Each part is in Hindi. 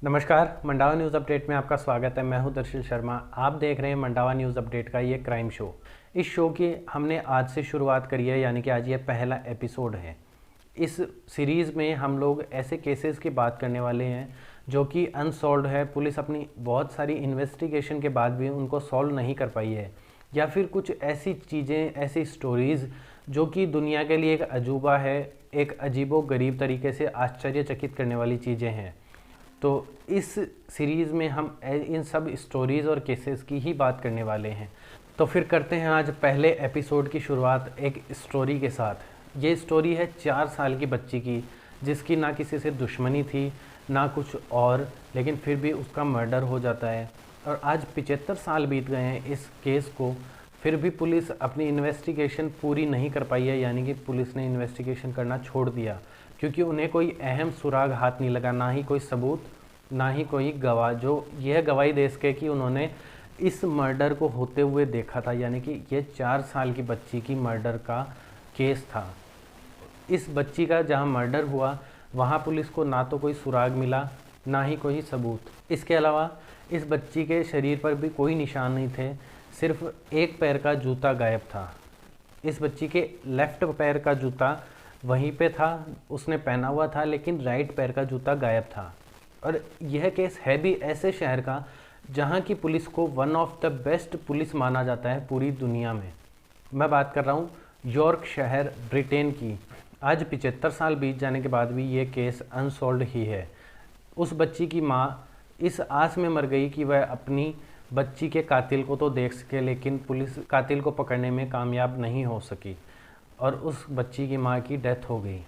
नमस्कार, मंडावा न्यूज़ अपडेट में आपका स्वागत है। मैं हूं दर्शन शर्मा। आप देख रहे हैं मंडावा न्यूज़ अपडेट का ये क्राइम शो। इस शो की हमने आज से शुरुआत करी है, यानी कि आज ये पहला एपिसोड है। इस सीरीज़ में हम लोग ऐसे केसेस की बात करने वाले हैं जो कि अनसॉल्व्ड है। पुलिस अपनी बहुत सारी इन्वेस्टिगेशन के बाद भी उनको सॉल्व नहीं कर पाई है, या फिर कुछ ऐसी चीज़ें, ऐसी स्टोरीज़ जो कि दुनिया के लिए एक अजूबा है, एक अजीबो गरीब तरीके से आश्चर्यचकित करने वाली चीज़ें हैं। तो इस सीरीज़ में हम इन सब स्टोरीज़ और केसेस की ही बात करने वाले हैं। तो फिर करते हैं आज पहले एपिसोड की शुरुआत एक स्टोरी के साथ। ये स्टोरी है 4 साल की बच्ची की, जिसकी ना किसी से दुश्मनी थी ना कुछ और, लेकिन फिर भी उसका मर्डर हो जाता है। और आज 75 साल बीत गए हैं इस केस को, फिर भी पुलिस अपनी इन्वेस्टिगेशन पूरी नहीं कर पाई है, यानी कि पुलिस ने इन्वेस्टिगेशन करना छोड़ दिया क्योंकि उन्हें कोई अहम सुराग हाथ नहीं लगा, ना ही कोई सबूत, ना ही कोई गवाह जो यह गवाही दे सके कि उन्होंने इस मर्डर को होते हुए देखा था। यानी कि ये 4 साल की बच्ची की मर्डर का केस था। इस बच्ची का जहां मर्डर हुआ वहां पुलिस को ना तो कोई सुराग मिला, ना ही कोई सबूत। इसके अलावा इस बच्ची के शरीर पर भी कोई निशान नहीं थे, सिर्फ एक पैर का जूता गायब था। इस बच्ची के लेफ्ट पैर का जूता वहीं पे था, उसने पहना हुआ था, लेकिन राइट पैर का जूता गायब था। और यह केस है भी ऐसे शहर का जहां की पुलिस को one of the best police माना जाता है पूरी दुनिया में। मैं बात कर रहा हूं यॉर्क शहर, ब्रिटेन की। आज 75 साल बीत जाने के बाद भी ये केस अनसॉल्व्ड ही है। उस बच्ची की माँ इस आस में मर गई कि वह अपनी बच्ची के कातिल को तो देख सके, लेकिन पुलिस कातिल को पकड़ने में कामयाब नहीं हो सकी और उस बच्ची की माँ की डेथ हो गई।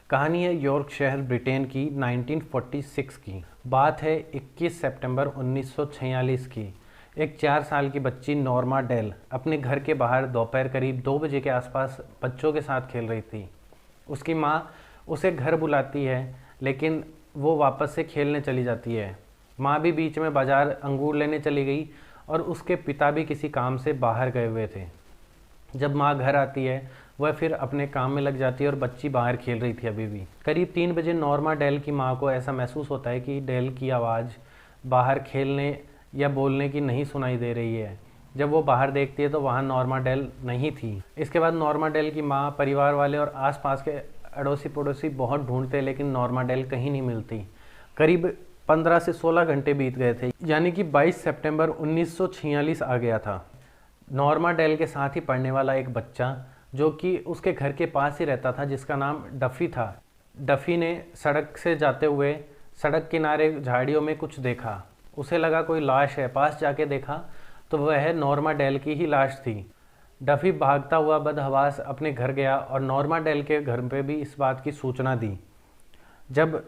कहानी है यॉर्क शहर, ब्रिटेन की 1946 की। बात है 21 सितंबर 1946 की। एक 4 साल की बच्ची नॉर्मा डेल अपने घर के बाहर दोपहर करीब 2 बजे के आसपास बच्चों के साथ खेल रही थी। उसकी माँ उसे घर बुलाती है, लेकिन वो वापस से खेलने चली जाती है। माँ भी बीच में बाजार अंगूर लेने चली गई और उसके पिता भी किसी काम से बाहर गए हुए थे। जब माँ घर आती है वह फिर अपने काम में लग जाती है और बच्ची बाहर खेल रही थी अभी भी। करीब 3 बजे नॉर्मा डेल की माँ को ऐसा महसूस होता है कि डेल की आवाज़ बाहर खेलने या बोलने की नहीं सुनाई दे रही है। जब वो बाहर देखती है तो वहाँ नॉर्मा डेल नहीं थी। इसके बाद नॉर्मा डेल की माँ, परिवार वाले और आसपास के अड़ोसी पड़ोसी बहुत ढूंढते, लेकिन नॉर्मा डेल कहीं नहीं मिलती। करीब 15 से 16 घंटे बीत गए थे, यानी कि 22 सितंबर 1946 आ गया था। नॉर्मा डेल के साथ ही पढ़ने वाला एक बच्चा जो कि उसके घर के पास ही रहता था, जिसका नाम डफ़ी था। डफ़ी ने सड़क से जाते हुए सड़क किनारे झाड़ियों में कुछ देखा। उसे लगा कोई लाश है। पास जाके देखा तो वह नॉर्मा डेल की ही लाश थी। डफ़ी भागता हुआ बदहवास अपने घर गया और नॉर्मा डेल के घर पे भी इस बात की सूचना दी। जब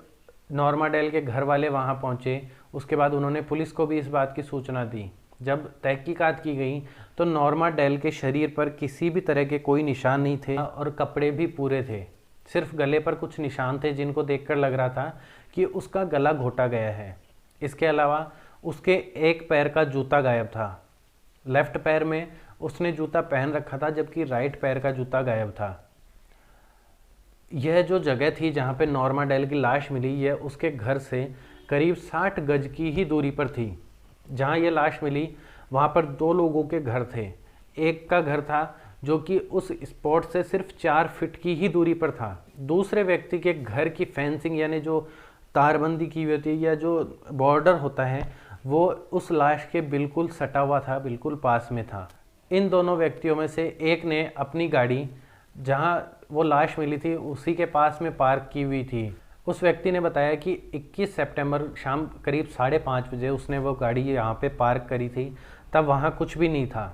नॉर्मा डेल के घर वाले वहाँ पहुँचे, उसके बाद उन्होंने पुलिस को भी इस बात की सूचना दी। जब तहकीकात की गई तो नॉर्मा डेल के शरीर पर किसी भी तरह के कोई निशान नहीं थे और कपड़े भी पूरे थे। सिर्फ गले पर कुछ निशान थे जिनको देखकर लग रहा था कि उसका गला घोटा गया है। इसके अलावा उसके एक पैर का जूता गायब था। लेफ्ट पैर में उसने जूता पहन रखा था, जबकि राइट पैर का जूता गायब था। यह जो जगह थी जहाँ पे नॉर्मा डेल की लाश मिली, यह उसके घर से करीब 60 गज की ही दूरी पर थी। जहाँ ये लाश मिली वहाँ पर 2 लोगों के घर थे। एक का घर था जो कि उस स्पॉट से सिर्फ 4 फीट की ही दूरी पर था। दूसरे व्यक्ति के घर की फेंसिंग, यानी जो तारबंदी की हुई थी या जो बॉर्डर होता है, वो उस लाश के बिल्कुल सटा हुआ था, बिल्कुल पास में था। इन दोनों व्यक्तियों में से एक ने अपनी गाड़ी जहाँ वो लाश मिली थी उसी के पास में पार्क की हुई थी। उस व्यक्ति ने बताया कि 21 सितंबर शाम करीब 5:30 बजे उसने वो गाड़ी यहाँ पे पार्क करी थी, तब वहाँ कुछ भी नहीं था।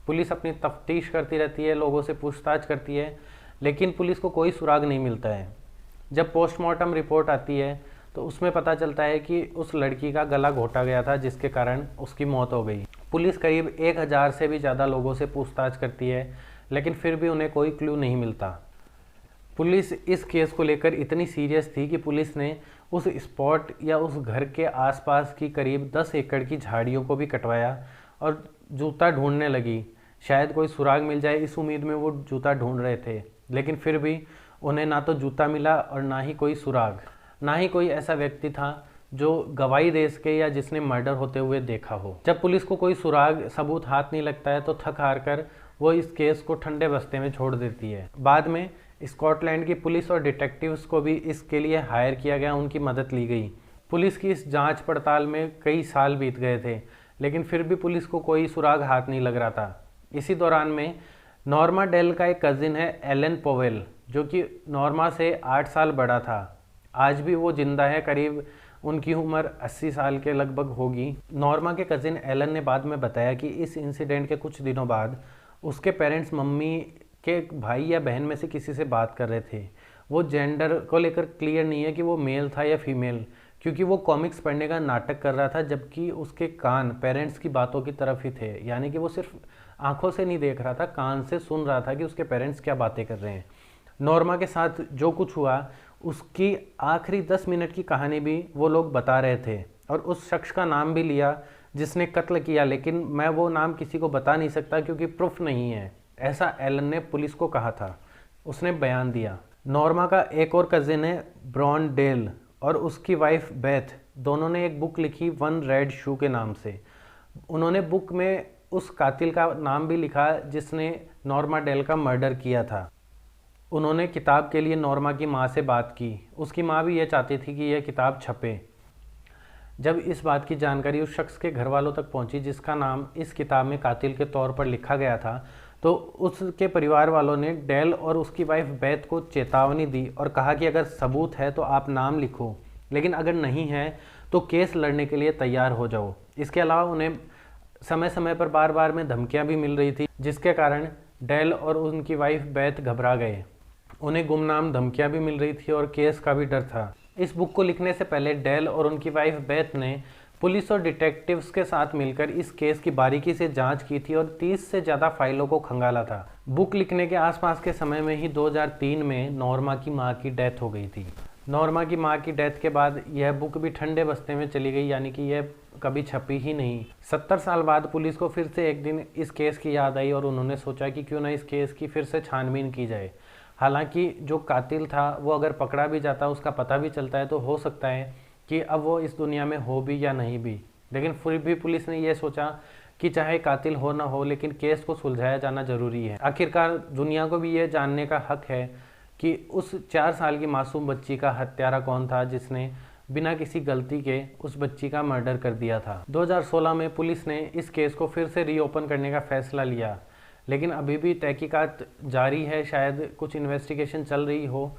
पुलिस अपनी तफ्तीश करती रहती है, लोगों से पूछताछ करती है, लेकिन पुलिस को कोई सुराग नहीं मिलता है। जब पोस्टमार्टम रिपोर्ट आती है तो उसमें पता चलता है कि उस लड़की का गला घोटा गया था, जिसके कारण उसकी मौत हो गई। पुलिस करीब 1000 से भी ज़्यादा लोगों से पूछताछ करती है, लेकिन फिर भी उन्हें कोई क्लू नहीं मिलता। पुलिस इस केस को लेकर इतनी सीरियस थी कि पुलिस ने उस स्पॉट या उस घर के आसपास की करीब 10 एकड़ की झाड़ियों को भी कटवाया और जूता ढूंढने लगी। शायद कोई सुराग मिल जाए, इस उम्मीद में वो जूता ढूंढ रहे थे, लेकिन फिर भी उन्हें ना तो जूता मिला और ना ही कोई सुराग। ना ही कोई ऐसा व्यक्ति था जो गवाही दे सके या जिसने मर्डर होते हुए देखा हो। जब पुलिस को कोई सुराग सबूत हाथ नहीं लगता है तो थक हार कर वो इस केस को ठंडे बस्ते में छोड़ देती है। बाद में स्कॉटलैंड की पुलिस और डिटेक्टिव्स को भी इसके लिए हायर किया गया, उनकी मदद ली गई। पुलिस की इस जांच पड़ताल में कई साल बीत गए थे, लेकिन फिर भी पुलिस को कोई सुराग हाथ नहीं लग रहा था। इसी दौरान में नॉर्मा डेल का एक कजिन है एलन पोवेल, जो कि नॉर्मा से 8 साल बड़ा था। आज भी वो जिंदा है, करीब उनकी उम्र 80 साल के लगभग होगी। नॉर्मा के कजिन एलन ने बाद में बताया कि इस इंसिडेंट के कुछ दिनों बाद उसके पेरेंट्स मम्मी के भाई या बहन में से किसी से बात कर रहे थे। वो जेंडर को लेकर क्लियर नहीं है कि वो मेल था या फीमेल, क्योंकि वो कॉमिक्स पढ़ने का नाटक कर रहा था, जबकि उसके कान पेरेंट्स की बातों की तरफ ही थे। यानी कि वो सिर्फ आंखों से नहीं देख रहा था, कान से सुन रहा था कि उसके पेरेंट्स क्या बातें कर रहे हैं। नॉर्मा के साथ जो कुछ हुआ उसकी आखिरी 10 मिनट की कहानी भी वो लोग बता रहे थे, और उस शख्स का नाम भी लिया जिसने कत्ल किया, लेकिन मैं वो नाम किसी को बता नहीं सकता क्योंकि प्रूफ नहीं है, ऐसा एलन ने पुलिस को कहा था। उसने बयान दिया। नॉर्मा का एक और कजिन है ब्रॉन डेल, और उसकी वाइफ बेथ। दोनों ने एक बुक लिखी वन रेड शू के नाम से। उन्होंने बुक में उस कातिल का नाम भी लिखा जिसने नॉर्मा डेल का मर्डर किया था। उन्होंने किताब के लिए नॉर्मा की माँ से बात की। उसकी माँ भी ये चाहती थी कि यह किताब छपे। जब इस बात की जानकारी उस शख्स के घर वालों तक पहुंची जिसका नाम इस किताब में कातिल के तौर पर लिखा गया था, तो उसके परिवार वालों ने डेल और उसकी वाइफ बेथ को चेतावनी दी और कहा कि अगर सबूत है तो आप नाम लिखो, लेकिन अगर नहीं है तो केस लड़ने के लिए तैयार हो जाओ। इसके अलावा उन्हें समय समय पर बार बार में धमकियां भी मिल रही थी, जिसके कारण डेल और उनकी वाइफ बेथ घबरा गए। उन्हें गुमनाम धमकियां भी मिल रही थी और केस का भी डर था। इस बुक को लिखने से पहले डेल और उनकी वाइफ बेथ ने पुलिस और डिटेक्टिव्स के साथ मिलकर इस केस की बारीकी से जांच की थी और 30 से ज़्यादा फाइलों को खंगाला था। बुक लिखने के आसपास के समय में ही 2003 में नॉर्मा की मां की डेथ हो गई थी। नॉर्मा की मां की डेथ के बाद यह बुक भी ठंडे बस्ते में चली गई, यानी कि यह कभी छपी ही नहीं। 70 साल बाद पुलिस को फिर से एक दिन इस केस की याद आई और उन्होंने सोचा कि क्यों ना इस केस की फिर से छानबीन की जाए। हालांकि जो कातिल था वो अगर पकड़ा भी जाता, उसका पता भी चलता है, तो हो सकता है कि अब वो इस दुनिया में हो भी या नहीं भी। लेकिन फिर भी पुलिस ने यह सोचा कि चाहे कातिल हो ना हो, लेकिन केस को सुलझाया जाना जरूरी है। आखिरकार दुनिया को भी ये जानने का हक है कि उस 4 साल की मासूम बच्ची का हत्यारा कौन था जिसने बिना किसी गलती के उस बच्ची का मर्डर कर दिया था। 2016 में पुलिस ने इस केस को फिर से रीओपन करने का फैसला लिया, लेकिन अभी भी तहकीकात जारी है। शायद कुछ इन्वेस्टिगेशन चल रही हो,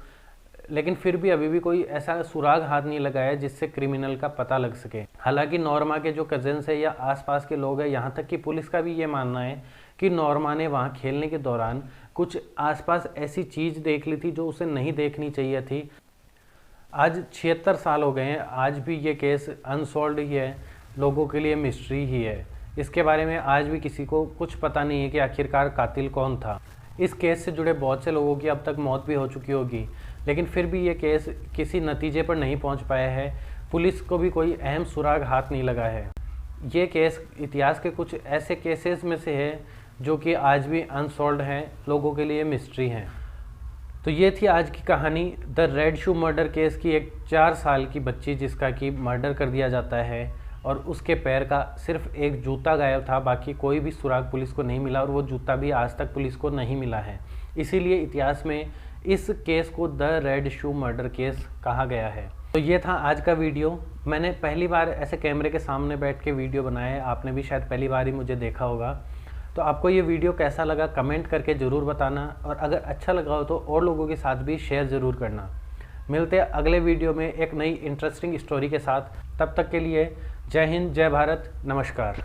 लेकिन फिर भी अभी भी कोई ऐसा सुराग हाथ नहीं लगाया जिससे क्रिमिनल का पता लग सके। हालांकि नॉर्मा के जो कजिन्स है या आसपास के लोग हैं, यहाँ तक कि पुलिस का भी ये मानना है कि नॉर्मा ने वहाँ खेलने के दौरान कुछ आसपास ऐसी चीज़ देख ली थी जो उसे नहीं देखनी चाहिए थी। आज 76 साल हो गए हैं, आज भी ये केस अनसॉल्व्ड ही है, लोगों के लिए मिस्ट्री ही है। इसके बारे में आज भी किसी को कुछ पता नहीं है कि आखिरकार कातिल कौन था। इस केस से जुड़े बहुत से लोगों की अब तक मौत भी हो चुकी होगी, लेकिन फिर भी ये केस किसी नतीजे पर नहीं पहुंच पाया है। पुलिस को भी कोई अहम सुराग हाथ नहीं लगा है। ये केस इतिहास के कुछ ऐसे केसेस में से है जो कि आज भी अनसॉल्व्ड हैं, लोगों के लिए मिस्ट्री हैं। तो ये थी आज की कहानी, the red shoe murder case की। एक 4 साल की बच्ची जिसका कि मर्डर कर दिया जाता है और उसके पैर का सिर्फ एक जूता गायब था, बाकी कोई भी सुराग पुलिस को नहीं मिला और वो जूता भी आज तक पुलिस को नहीं मिला है। इसीलिए इतिहास में इस केस को the red shoe murder case कहा गया है। तो ये था आज का वीडियो। मैंने पहली बार ऐसे कैमरे के सामने बैठ के वीडियो बनाया है, आपने भी शायद पहली बार ही मुझे देखा होगा। तो आपको ये वीडियो कैसा लगा कमेंट करके ज़रूर बताना, और अगर अच्छा लगा हो तो और लोगों के साथ भी शेयर ज़रूर करना। मिलते हैं अगले वीडियो में एक नई इंटरेस्टिंग स्टोरी के साथ। तब तक के लिए जय हिंद, जय भारत, नमस्कार।